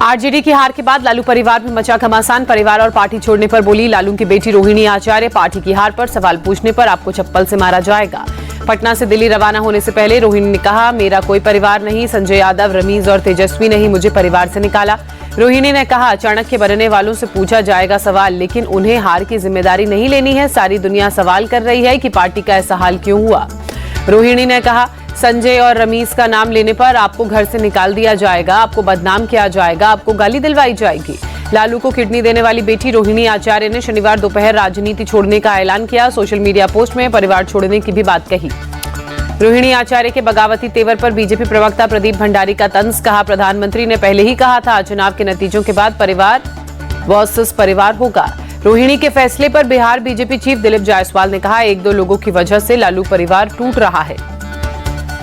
RJD की हार के बाद लालू परिवार में मचा घमासान। परिवार और पार्टी छोड़ने पर बोली लालू की बेटी रोहिणी आचार्य, पार्टी की हार पर सवाल पूछने पर आपको चप्पल से मारा जाएगा। पटना से दिल्ली रवाना होने से पहले रोहिणी ने कहा, मेरा कोई परिवार नहीं, संजय यादव, रमीज और तेजस्वी ने ही मुझे परिवार से निकाला। रोहिणी ने कहा, चाणक्य बनने वालों से पूछा जाएगा सवाल, लेकिन उन्हें हार की जिम्मेदारी नहीं लेनी है। सारी दुनिया सवाल कर रही है कि पार्टी का ऐसा हाल क्यों हुआ। रोहिणी ने कहा, संजय और रमीज का नाम लेने पर आपको घर से निकाल दिया जाएगा, आपको बदनाम किया जाएगा, आपको गाली दिलवाई जाएगी। लालू को किडनी देने वाली बेटी रोहिणी आचार्य ने शनिवार दोपहर राजनीति छोड़ने का ऐलान किया। सोशल मीडिया पोस्ट में परिवार छोड़ने की भी बात कही। रोहिणी आचार्य के बगावती तेवर पर बीजेपी प्रवक्ता प्रदीप भंडारी का तंज। कहा, प्रधानमंत्री ने पहले ही कहा था चुनाव के नतीजों के बाद परिवार वर्सेस परिवार होगा। रोहिणी के फैसले पर बिहार बीजेपी चीफ दिलीप जायसवाल ने कहा, 1-2 लोगों की वजह से लालू परिवार टूट रहा है।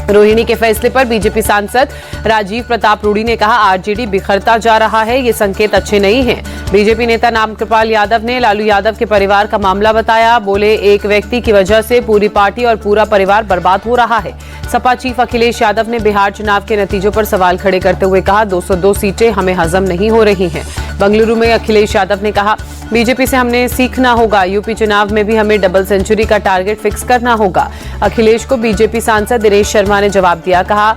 रोहिणी के फैसले पर बीजेपी सांसद राजीव प्रताप रूडी ने कहा, आरजेडी बिखरता जा रहा है, ये संकेत अच्छे नहीं हैं। बीजेपी नेता नामकृपाल यादव ने लालू यादव के परिवार का मामला बताया। बोले, एक व्यक्ति की वजह से पूरी पार्टी और पूरा परिवार बर्बाद हो रहा है। सपा चीफ अखिलेश यादव ने बिहार चुनाव के नतीजों पर सवाल खड़े करते हुए कहा, 202 सीटें हमें हजम नहीं हो रही हैं। बंगलुरु में अखिलेश यादव ने कहा, बीजेपी से हमने सीखना होगा, यूपी चुनाव में भी हमें डबल सेंचुरी का टारगेट फिक्स करना होगा। अखिलेश को बीजेपी सांसद दिनेश शर्मा ने जवाब दिया, कहा,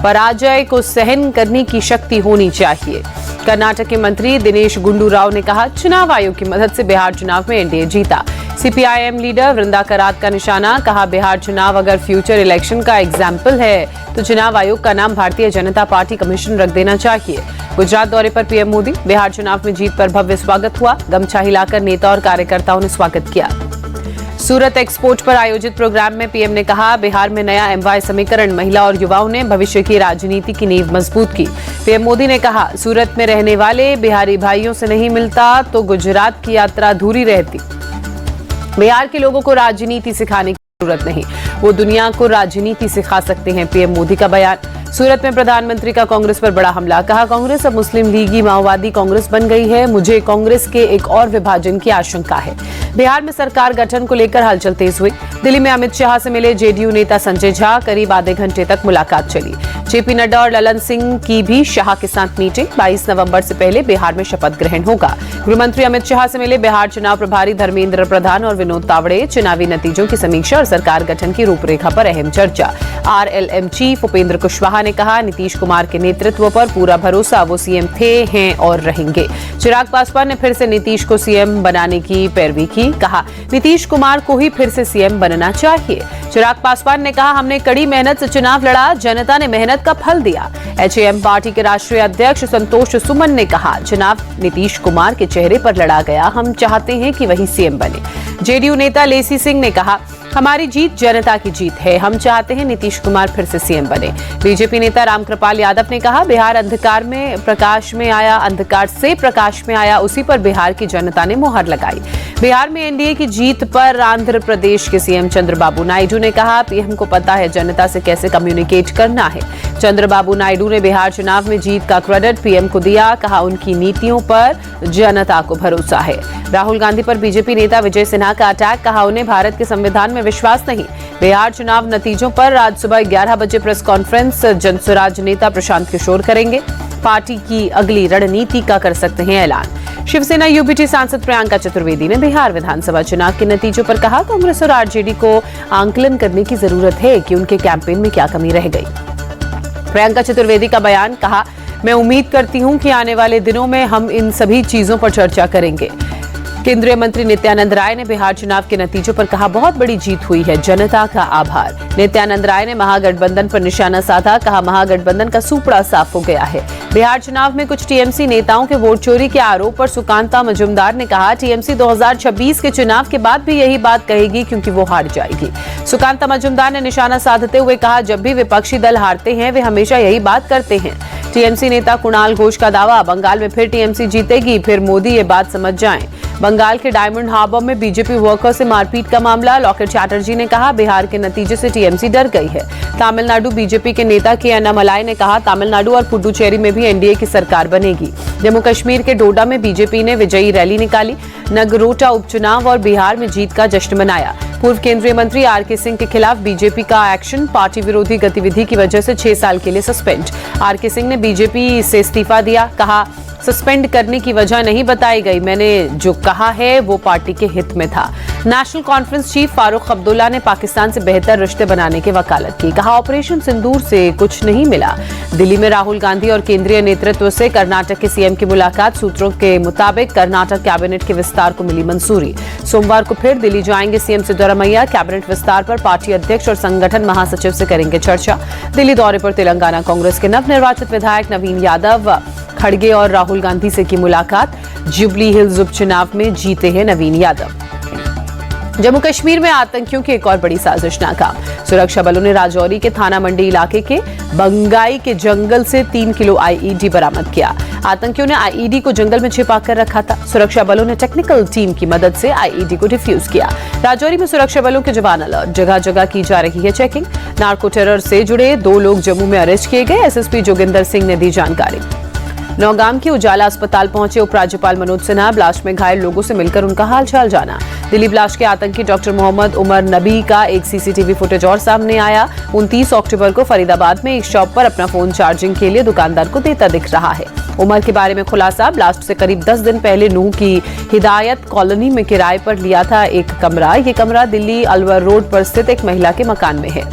पराजय को सहन करने की शक्ति होनी चाहिए। कर्नाटक के मंत्री दिनेश गुंडू राव ने कहा, चुनाव आयोग की मदद से बिहार चुनाव में एनडीए जीता। सीपीआईएम लीडर वृंदा करात का निशाना। कहा, बिहार चुनाव अगर फ्यूचर इलेक्शन का एग्जाम्पल है तो चुनाव आयोग का नाम भारतीय जनता पार्टी कमीशन रख देना चाहिए। गुजरात दौरे पर पीएम मोदी। बिहार चुनाव में जीत पर भव्य स्वागत हुआ। गमछा हिलाकर नेता और कार्यकर्ताओं ने स्वागत किया। सूरत एक्सपोर्ट पर आयोजित प्रोग्राम में पीएम ने कहा, बिहार में नया एमवाय समीकरण, महिला और युवाओं ने भविष्य की राजनीति की नींव मजबूत की। पीएम मोदी ने कहा, सूरत में रहने वाले बिहारी भाइयों से नहीं मिलता तो गुजरात की यात्रा अधूरी रहती। बिहार के लोगों को राजनीति सिखाने की जरूरत नहीं, वो दुनिया को राजनीति सिखा सकते हैं, पीएम मोदी का बयान। सूरत में प्रधानमंत्री का कांग्रेस पर बड़ा हमला। कहा, कांग्रेस अब मुस्लिम लीगी माओवादी कांग्रेस बन गई है, मुझे कांग्रेस के एक और विभाजन की आशंका है। बिहार में सरकार गठन को लेकर हलचल तेज हुई। दिल्ली में अमित शाह से मिले जेडीयू नेता संजय झा, करीब आधे घंटे तक मुलाकात चली। जेपी नड्डा और ललन सिंह की भी शाह के साथ मीटिंग। 22 नवंबर से पहले बिहार में शपथ ग्रहण होगा। गृहमंत्री अमित शाह से मिले बिहार चुनाव प्रभारी धर्मेंद्र प्रधान और विनोद तावड़े। चुनावी नतीजों की समीक्षा और सरकार गठन की रूपरेखा पर अहम चर्चा। आरएलएम चीफ उपेंद्र कुशवाहा ने कहा, नीतीश कुमार के नेतृत्व पर पूरा भरोसा, वो सीएम थे, हैं और रहेंगे। चिराग पासवान ने फिर से नीतीश को सीएम बनाने की पैरवी की। कहा, नीतीश कुमार को ही फिर से सीएम बनना चाहिए। चिराग पासवान ने कहा, हमने कड़ी मेहनत से चुनाव लड़ा, जनता ने मेहनत का फल दिया। एचएएम पार्टी के राष्ट्रीय अध्यक्ष संतोष सुमन ने कहा, चुनाव नीतीश कुमार के चेहरे पर लड़ा गया, हम चाहते हैं कि वही सीएम बने। जेडीयू नेता लेसी सिंह ने कहा, हमारी जीत जनता की जीत है, हम चाहते हैं नीतीश कुमार फिर से सीएम बने। बीजेपी नेता रामकृपाल यादव ने कहा, बिहार अंधकार में प्रकाश में आया, अंधकार से प्रकाश में आया, उसी पर बिहार की जनता ने मुहर लगाई। बिहार में एनडीए की जीत पर आंध्र प्रदेश के सीएम चंद्रबाबू नायडू ने कहा, पीएम को पता है जनता से कैसे कम्युनिकेट करना है। चंद्रबाबू नायडू ने बिहार चुनाव में जीत का क्रेडिट पीएम को दिया। कहा, उनकी नीतियों पर जनता को भरोसा है। राहुल गांधी पर बीजेपी नेता विजय सिन्हा का अटैक। कहा, उन्हें भारत के संविधान में विश्वास नहीं। बिहार चुनाव नतीजों पर आज सुबह 11 बजे प्रेस कॉन्फ्रेंस जनसुराज नेता प्रशांत किशोर करेंगे। पार्टी की अगली रणनीति का कर सकते हैं ऐलान। शिवसेना यूपीटी सांसद प्रियंका चतुर्वेदी ने बिहार विधानसभा चुनाव के नतीजों पर कहा, कांग्रेस और आरजेडी को आंकलन करने की जरूरत है कि उनके कैंपेन में क्या कमी रह गई। प्रियंका चतुर्वेदी का बयान। कहा, मैं उम्मीद करती हूं कि आने वाले दिनों में हम इन सभी चीजों पर चर्चा करेंगे। केंद्रीय मंत्री नित्यानंद राय ने बिहार चुनाव के नतीजों पर कहा, बहुत बड़ी जीत हुई है, जनता का आभार। नित्यानंद राय ने महागठबंधन पर निशाना साधा। कहा, महागठबंधन का सुपड़ा साफ हो गया है। बिहार चुनाव में कुछ टीएमसी नेताओं के वोट चोरी के आरोप पर सुकांता मजुमदार ने कहा, टीएमसी 2026 के चुनाव के बाद भी यही बात कहेगी क्योंकि वो हार जाएगी। सुकांता मजुमदार ने निशाना साधते हुए कहा, जब भी विपक्षी दल हारते हैं वे हमेशा यही बात करते हैं। टीएमसी नेता कुणाल घोष का दावा, बंगाल में फिर टीएमसी जीतेगी, फिर मोदी ये बात समझ जाएं। बंगाल के डायमंड हार्बर में बीजेपी वर्कर से मारपीट का मामला। लॉकेट चैटर्जी ने कहा, बिहार के नतीजे से टीएमसी डर गई है। तमिलनाडु बीजेपी के नेता के अन्नामलाई ने कहा, तमिलनाडु और पुडुचेरी में भी एनडीए की सरकार बनेगी। जम्मू कश्मीर के डोडा में बीजेपी ने विजयी रैली निकाली। नगरोटा उपचुनाव और बिहार में जीत का जश्न मनाया। पूर्व केंद्रीय मंत्री आर.के. सिंह के खिलाफ बीजेपी का एक्शन, पार्टी विरोधी गतिविधि की वजह से 6 साल के लिए सस्पेंड। आर.के. सिंह ने बीजेपी से इस्तीफा दिया, कहा सस्पेंड करने की वजह नहीं बताई गई, मैंने जो कहा है वो पार्टी के हित में था। National conference chief Farooq Abdullah ने पाकिस्तान से बेहतर रिश्ते बनाने की वकालत की, कहा ऑपरेशन सिंदूर से कुछ नहीं मिला। दिल्ली में राहुल गांधी और केंद्रीय नेतृत्व से कर्नाटक के सीएम की मुलाकात, सूत्रों के मुताबिक कर्नाटक कैबिनेट के विस्तार को मिली मंजूरी। सोमवार को फिर दिल्ली जाएंगे सीएम सिद्धरामैया, कैबिनेट विस्तार पर पार्टी अध्यक्ष और संगठन महासचिव से करेंगे चर्चा। दिल्ली दौरे पर तेलंगाना कांग्रेस के नवनिर्वाचित विधायक नवीन यादव, खड़गे और राहुल गांधी से की मुलाकात। जुबली हिल्स उपचुनाव में जीते हैं नवीन यादव। जम्मू कश्मीर में आतंकियों की एक और बड़ी साजिश नाकाम, सुरक्षा बलों ने राजौरी के थाना मंडी इलाके के बंगाई के जंगल से 3 किलो आईईडी बरामद किया। आतंकियों ने आईईडी को जंगल में छिपा कर रखा था। सुरक्षा बलों ने टेक्निकल टीम की मदद से आईईडी को डिफ्यूज किया। राजौरी में सुरक्षा बलों के जवान अलर्ट, जगह जगह की जा रही है चेकिंग। नार्को टेरर से जुड़े 2 लोग जम्मू में अरेस्ट किए गए, एसएसपी जोगिंदर सिंह ने दी जानकारी। नौगाम के उजाला अस्पताल पहुंचे उपराज्यपाल मनोज सिन्हा, ब्लास्ट में घायल लोगों से मिलकर उनका हालचाल जाना। दिल्ली ब्लास्ट के आतंकी डॉक्टर मोहम्मद उमर नबी का एक सीसीटीवी फुटेज और सामने आया। 29 अक्टूबर को फरीदाबाद में एक शॉप पर अपना फोन चार्जिंग के लिए दुकानदार को देता दिख रहा है। उमर के बारे में खुलासा, ब्लास्ट से करीब 10 दिन पहले नूह की हिदायत कॉलोनी में किराए पर लिया था एक कमरा। ये कमरा दिल्ली अलवर रोड पर स्थित एक महिला के मकान में है।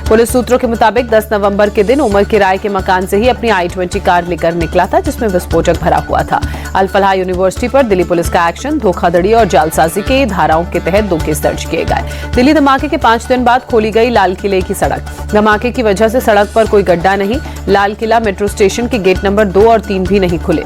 पुलिस सूत्रों के मुताबिक 10 नवंबर के दिन उमर किराए के मकान से ही अपनी i20 कार लेकर निकला था, जिसमें विस्फोटक भरा हुआ था। अल फलाह यूनिवर्सिटी पर दिल्ली पुलिस का एक्शन, धोखाधड़ी और जालसाजी की धाराओं के तहत 2 केस दर्ज किए गए। दिल्ली धमाके के 5 दिन बाद खोली गई लाल किले की सड़क, धमाके की वजह से सड़क पर कोई गड्ढा नहीं। लाल किला मेट्रो स्टेशन के गेट नंबर 2 और 3 भी नहीं खुले।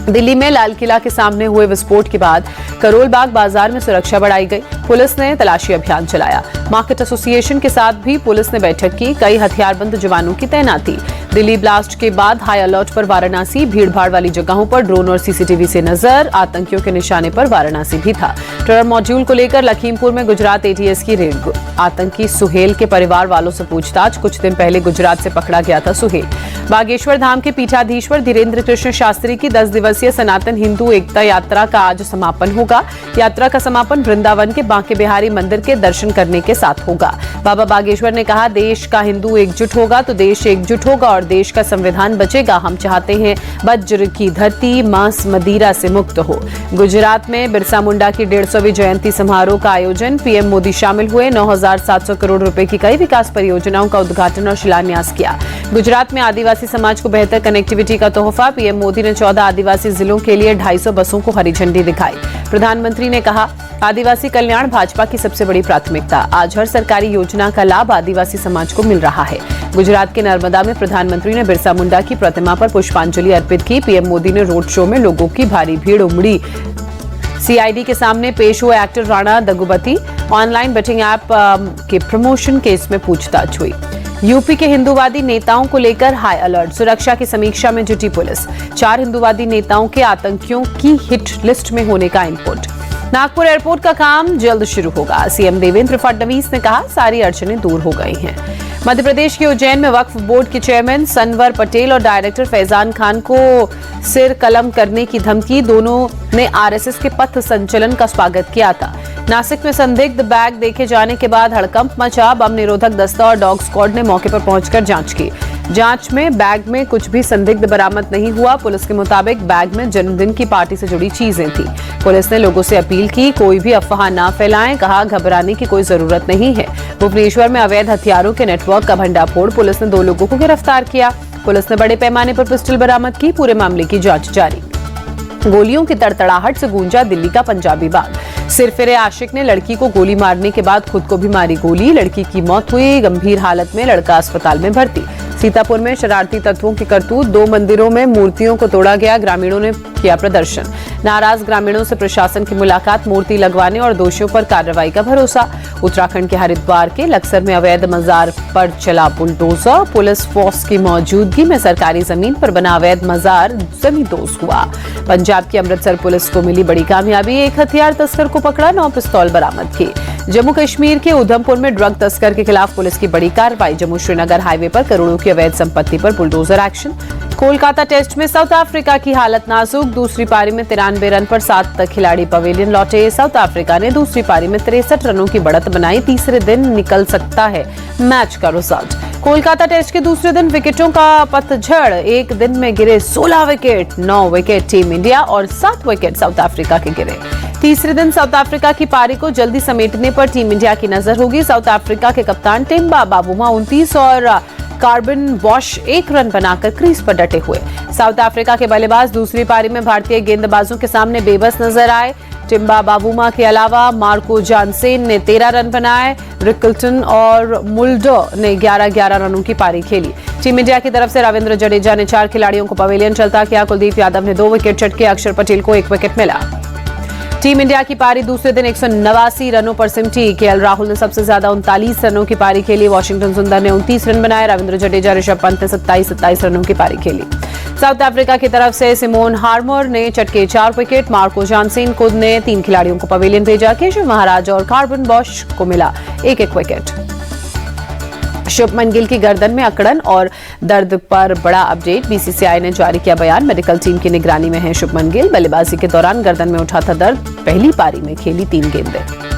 दिल्ली में लाल किला के सामने हुए विस्फोट के बाद करोल बाग बाजार में सुरक्षा बढ़ाई गई। पुलिस ने तलाशी अभियान चलाया। मार्केट एसोसिएशन के साथ भी पुलिस ने बैठक की, कई हथियारबंद जवानों की तैनाती। दिल्ली ब्लास्ट के बाद हाई अलर्ट पर वाराणसी, भीड़भाड़ वाली जगहों पर ड्रोन और सीसीटीवी से नजर, आतंकियों के निशाने पर वाराणसी भी था। टेरर मॉड्यूल को लेकर लखीमपुर में गुजरात एटीएस की रेड, आतंकी सुहेल के परिवार वालों से पूछताछ, कुछ दिन पहले गुजरात से पकड़ा गया था सुहेल। बागेश्वर धाम के पीठाधीश्वर धीरेन्द्र कृष्ण शास्त्री की 10 दिवसीय सनातन हिंदू एकता यात्रा का आज समापन होगा। यात्रा का समापन वृंदावन के बांके बिहारी मंदिर के दर्शन करने के साथ होगा। बाबा बागेश्वर ने कहा, देश का हिंदू एकजुट होगा तो देश एकजुट होगा और देश का संविधान बचेगा। हम चाहते हैं वज्र की धरती मांस मदिरा से मुक्त हो। गुजरात में बिरसा मुंडा की 150वीं जयंती समारोह का आयोजन, पीएम मोदी शामिल हुए। 9,700 करोड़ रुपए की कई विकास परियोजनाओं का उद्घाटन और शिलान्यास किया। गुजरात में आदिवासी समाज को बेहतर कनेक्टिविटी का तोहफा, पीएम मोदी ने 14 आदिवासी जिलों के लिए 250 बसों को हरी झंडी दिखाई। प्रधानमंत्री ने कहा, आदिवासी कल्याण भाजपा की सबसे बड़ी प्राथमिकता। आज हर सरकारी योजना का लाभ आदिवासी समाज को मिल रहा है। गुजरात के नर्मदा में प्रधानमंत्री ने बिरसा मुंडा की प्रतिमा पर पुष्पांजलि अर्पित की। पीएम मोदी ने रोड शो में लोगों की भारी भीड़ उमड़ी। सीआईडी के सामने पेश हुए actor Rana Daggubati, online betting app के प्रमोशन केस में पूछताछ हुई। यूपी के हिंदूवादी नेताओं को लेकर हाई अलर्ट, सुरक्षा की समीक्षा में जुटी पुलिस। 4 हिंदूवादी नेताओं के आतंकियों की हिट लिस्ट में होने का इनपुट। नागपुर एयरपोर्ट का काम जल्द शुरू होगा, सीएम देवेंद्र फडणवीस ने कहा, सारी अड़चनें दूर हो गई हैं। मध्य प्रदेश के उज्जैन में वक्फ बोर्ड के चेयरमैन सनवर पटेल और डायरेक्टर फैजान खान को सिर कलम करने की धमकी, दोनों ने आरएसएस के पथ संचलन का स्वागत किया था। नासिक में संदिग्ध बैग देखे जाने के बाद हड़कंप मचा, बम निरोधक दस्ता और डॉग स्क्वाड ने मौके पर पहुंचकर जांच की। जांच में बैग में कुछ भी संदिग्ध बरामद नहीं हुआ। पुलिस के मुताबिक बैग में जन्मदिन की पार्टी से जुड़ी चीजें थी। पुलिस ने लोगों से अपील की, कोई भी अफवाह ना फैलाएं, कहा घबराने की कोई जरूरत नहीं है। भुवनेश्वर में अवैध हथियारों के नेटवर्क का भंडाफोड़, पुलिस ने 2 लोगों को गिरफ्तार किया। पुलिस ने बड़े पैमाने पर पिस्टल बरामद की, पूरे मामले की जांच जारी। गोलियों की तड़तड़ाहट से गूंजा दिल्ली का पंजाबी बाग, सिरफिरे आशिक ने लड़की को गोली मारने के बाद खुद को भी मारी गोली, लड़की की मौत हुई, गंभीर हालत में लड़का अस्पताल में भर्ती। सीतापुर में शरारती तत्वों की करतूत, 2 मंदिरों में मूर्तियों को तोड़ा गया, ग्रामीणों ने किया प्रदर्शन। नाराज ग्रामीणों से प्रशासन की मुलाकात, मूर्ति लगवाने और दोषियों पर कार्रवाई का भरोसा। उत्तराखंड के हरिद्वार के लक्सर में अवैध मजार पर चला बुलडोजर, पुलिस फोर्स की मौजूदगी में सरकारी जमीन पर बना अवैध मजार जमींदोज हुआ। पंजाब की अमृतसर पुलिस को मिली बड़ी कामयाबी, एक हथियार तस्कर को पकड़ा, 9 पिस्तौल बरामद किए। जम्मू कश्मीर के उधमपुर में ड्रग तस्कर के खिलाफ पुलिस की बड़ी कार्रवाई, जम्मू श्रीनगर हाईवे पर करोड़ों की अवैध संपत्ति पर बुलडोजर एक्शन। कोलकाता टेस्ट में साउथ अफ्रीका की हालत नाजुक। दूसरी पारी में 93 रन पर 7 खिलाड़ी पवेलियन लौटे। साउथ अफ्रीका ने दूसरी पारी में 63 रनों की बढ़त बनाई। तीसरे दिन निकल सकता है मैच का रिजल्ट। कोलकाता टेस्ट के दूसरे दिन विकेटों का पतझड़। एक दिन में गिरे 16 विकेट। 9 विकेट टीम इंडिया और 7 विकेट साउथ अफ्रीका के गिरे। तीसरे दिन साउथ अफ्रीका की पारी को जल्दी समेटने पर टीम इंडिया की नजर होगी। साउथ अफ्रीका के कप्तान टिम्बा बावुमा 29 और कार्बन बॉश 1 रन बनाकर क्रीज पर डटे हुए। साउथ अफ्रीका के बल्लेबाज दूसरी पारी में भारतीय गेंदबाजों के सामने बेबस नजर आए। टिम्बा बावुमा के अलावा मार्को जानसेन ने 13 रन बनाए। रिकल्टन और मुल्डो ने 11-11 रनों की पारी खेली। टीम इंडिया की तरफ से रविंद्र जडेजा ने 4 खिलाड़ियों को पवेलियन चलता किया। कुलदीप यादव ने 2 विकेट चटके। अक्षर पटेल को 1 विकेट मिला। टीम इंडिया की पारी दूसरे दिन 189 रनों पर सिमटी। केएल राहुल ने सबसे ज्यादा 39 रनों की पारी खेली। वॉशिंगटन सुंदर ने 29 रन बनाए। रविंद्र जडेजा, ऋषभ पंत ने 27 रनों की पारी खेली। साउथ अफ्रीका की तरफ से सिमोन हार्मर ने चटके 4 विकेट। मार्को जानसेन खुद ने 3 खिलाड़ियों को पवेलियन भेजा। केशव महाराज और कार्बन बॉश को मिला 1-1 विकेट। शुभमन गिल की गर्दन में अकड़न और दर्द पर बड़ा अपडेट। बीसीसीआई ने जारी किया बयान। मेडिकल टीम की निगरानी में है शुभमन गिल। बल्लेबाजी के दौरान गर्दन में उठा था दर्द। पहली पारी में खेली 3 गेंदें।